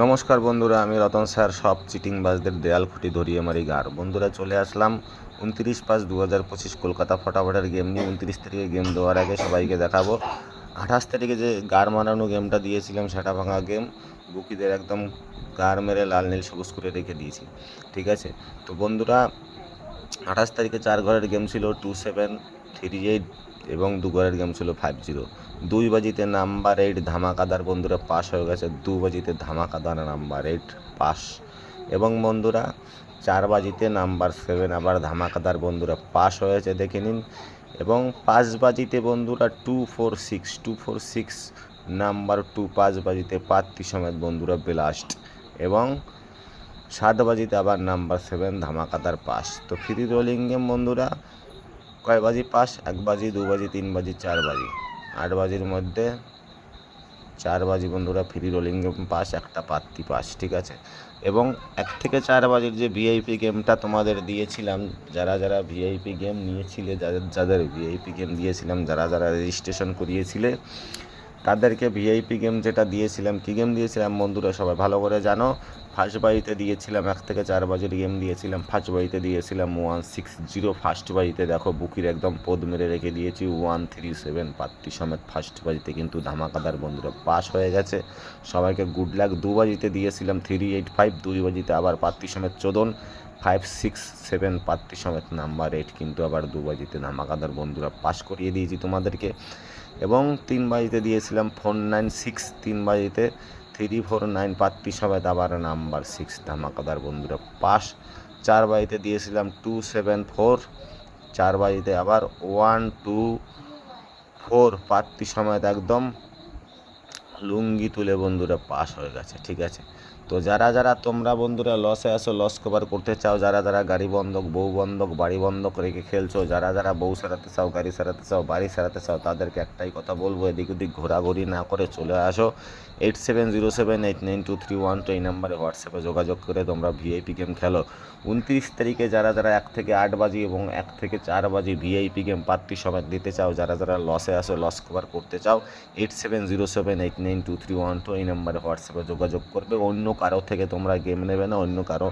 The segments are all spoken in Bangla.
নমস্কার বন্ধুরা, আমি রতন স্যার। সব চিটিংবাজদের দেয়াল খুঁটি ধরিয়ে মারি গার। বন্ধুরা, চলে আসলাম 29/5/2025 কলকাতা ফটাফটের গেম নিয়ে। 29 তারিখে গেম দেওয়ার আগে সবাইকে দেখাবো 28 তারিখে যে গার মারানো গেমটা দিয়েছিলাম, সেটা ভাঙা গেম। বুকিদের একদম গার মেরে লাল নীল সবুজ করে রেখে দিয়েছি, ঠিক আছে। তো বন্ধুরা, 28 তারিখে 4 ঘরের গেম ছিল 2738 এবং 2 ঘরের গেম ছিল 50। 2 বাজিতে নাম্বার 8 ধামাকাদার বন্ধুরা পাস হয়ে গেছে। 2 বাজিতে ধামাকাদার নাম্বার 8 পাস। এবং বন্ধুরা, 4 বাজিতে নাম্বার 7 আবার ধামাকাদার বন্ধুরা পাস হয়েছে, দেখে নিন। এবং 5 বাজিতে বন্ধুরা 246 নাম্বার 2 5 বাজিতে পাত্তি সমেত বন্ধুরা ব্লাস্ট। এবং 7 বাজিতে আবার নাম্বার 7 ধামাকাদার পাস। তো ফ্রি রোলিং গেম বন্ধুরা কয় বাজি পাস? 1 বাজি, 2 বাজি, 3 বাজি, 4 বাজি। 8 বাজির মধ্যে 4 বাজি বন্ধুরা ফ্রি রোলিং গেম পাস, একটা পাত্তি পাস, ঠিক আছে। এবং 1 থেকে 4 বাজির যে ভিআইপি গেমটা তোমাদের দিয়েছিলাম, যারা যারা ভিআইপি গেম নিয়েছিলে, যাদের ভিআইপি গেম দিয়েছিলাম, যারা যারা রেজিস্ট্রেশন করিয়েছিলে, তাদেরকে ভিআইপি গেম যেটা দিয়েছিলাম, কী গেম দিয়েছিলাম বন্ধুরা সবাই ভালো করে জানো। ফার্স্ট বাড়িতে দিয়েছিলাম 1 থেকে 4 বাজির গেম দিয়েছিলাম। ফার্স্ট বাড়িতে দিয়েছিলাম 160। ফার্স্ট বাড়িতে দেখো বুকির একদম পদ মেরে রেখে দিয়েছি 137 পাত্তি সমেত। ফার্স্ট বাজিতে কিন্তু ধামাকাদার বন্ধুরা পাস হয়ে গেছে, সবাইকে গুড লাক। 2 বাজিতে দিয়েছিলাম 385, 2 বাজিতে আবার পাত্তি সমেত চোদন 567 পাত্তি সমেত নাম্বার 8 কিন্তু আবার 2 বাজিতে ধামাকাদার বন্ধুরা পাস করিয়ে দিয়েছি তোমাদেরকে। এবং 3 বাজিতে দিয়েছিলাম 496, 3 বাজিতে 349 পাত্তি সমেত আবার নাম্বার 6 ধামাকাদার বন্ধুরা পাস। 4 বাজিতে দিয়েছিলাম 274, 4 বাজিতে আবার 124 পাত্তি সমেত একদম লুঙ্গি তুলে বন্ধুরা পাস হয়ে গেছে, ঠিক আছে। তো যারা যারা তোমরা বন্ধুরা লসে আসো, লস কভার করতে চাও, যারা যারা গাড়ি বন্ধক, বউ বন্ধক, বাড়ি বন্ধক রেখে খেলছো, যারা যারা বউ সারাতে চাও, গাড়ি সারাতে চাও, বাড়ি সারাতে চাও, তাদেরকে একটাই কথা বলবো, এদিক ওদিক ঘোরাঘুরি না করে চলে আসো 8707892312 এই নাম্বারে হোয়াটসঅ্যাপে যোগাযোগ করে তোমরা ভিআইপি গেম খেলো। 29 তারিখে যারা যারা 1 থেকে 8 বাজি এবং 1 থেকে 4 বাজি ভিআইপি গেম পাত্তি সমেত দিতে চাও, যারা যারা লসে আসো, লস কভার করতে চাও, 8707892312 এই নাম্বারে হোয়াটসঅ্যাপে যোগাযোগ করবে। অন্য কারো থেকে তোমরা গেম নেবে না, অন্য কারো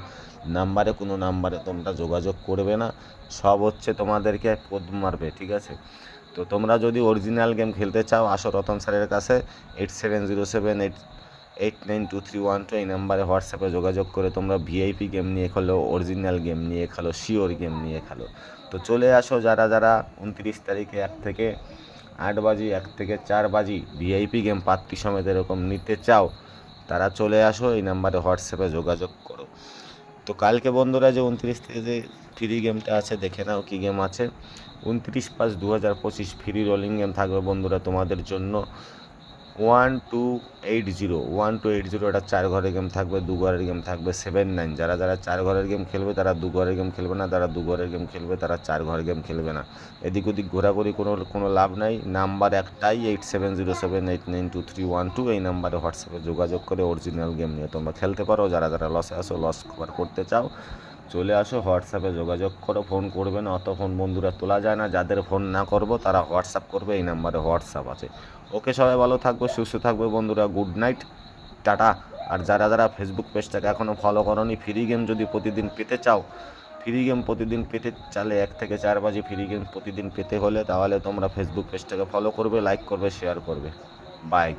নাম্বারে কোনো নাম্বারে তোমরা যোগাযোগ করবে না, সব হচ্ছে তোমাদেরকে পদ মারবে, ঠিক আছে। তো তোমরা যদি অরিজিনাল গেম খেলতে চাও, আসো রতন স্যারের কাছে। 8707892312 এই নাম্বারে হোয়াটসঅ্যাপে যোগাযোগ করে তোমরা ভিআইপি গেম নিয়ে খেলো, অরিজিনাল গেম নিয়ে খেলো, শিওর গেম নিয়ে খেলো। তো চলে আসো যারা যারা 29 তারিখে 1 থেকে 8 বাজি, 1 থেকে 4 বাজি ভিআইপি গেম পাত্তি সমেত এরকম নিতে চাও, তারা চলে আসো, এই নাম্বারে হোয়াটসঅ্যাপে যোগাযোগ করো। তো কালকে বন্ধুরা যে 29 থেকে যে ফ্রি গেমটা আছে, দেখে নাও কী গেম আছে। 29/5/2025 ফ্রি রোলিং গেম থাকবে বন্ধুরা তোমাদের জন্য 1280 এটা 4 ঘরের গেম থাকবে, 2 ঘরের গেম থাকবে 79। যারা যারা 4 ঘরের গেম খেলবে তারা 2 ঘরের গেম খেলবে না, যারা 2 ঘরের গেম খেলবে তারা 4 ঘরের গেম খেলবে না। এদিক ওদিক ঘোরাঘুরি কোনো লাভ নাই। নাম্বার একটাই 8707892312 এই নাম্বারে হোয়াটসঅ্যাপে যোগাযোগ করে অরিজিনাল গেম নিয়ে তোমরা খেলতে পারো। যারা যারা লসে আসো, লস কভার করতে চাও, চলে আসো, হোয়াটসঅ্যাপে যোগাযোগ করো। ফোন করবে না, অত ফোন বন্ধুরা তোলা যায় না। যাদের ফোন না করবো তারা হোয়াটসঅ্যাপ করবে, এই নাম্বারে হোয়াটসঅ্যাপ আছে। ওকে, সবাই ভালো থাকবে, সুস্থ থাকবে বন্ধুরা, গুড নাইট, টাটা। আর যারা যারা ফেসবুক পেজটাকে এখনও ফলো করোনি, ফ্রি গেম যদি প্রতিদিন পেতে চাও, ফ্রি গেম প্রতিদিন পেতে চাইলে 1 থেকে 4 বাজে ফ্রি গেম প্রতিদিন পেতে হলে তাহলে তোমরা ফেসবুক পেজটাকে ফলো করবে, লাইক করবে, শেয়ার করবে। বাই।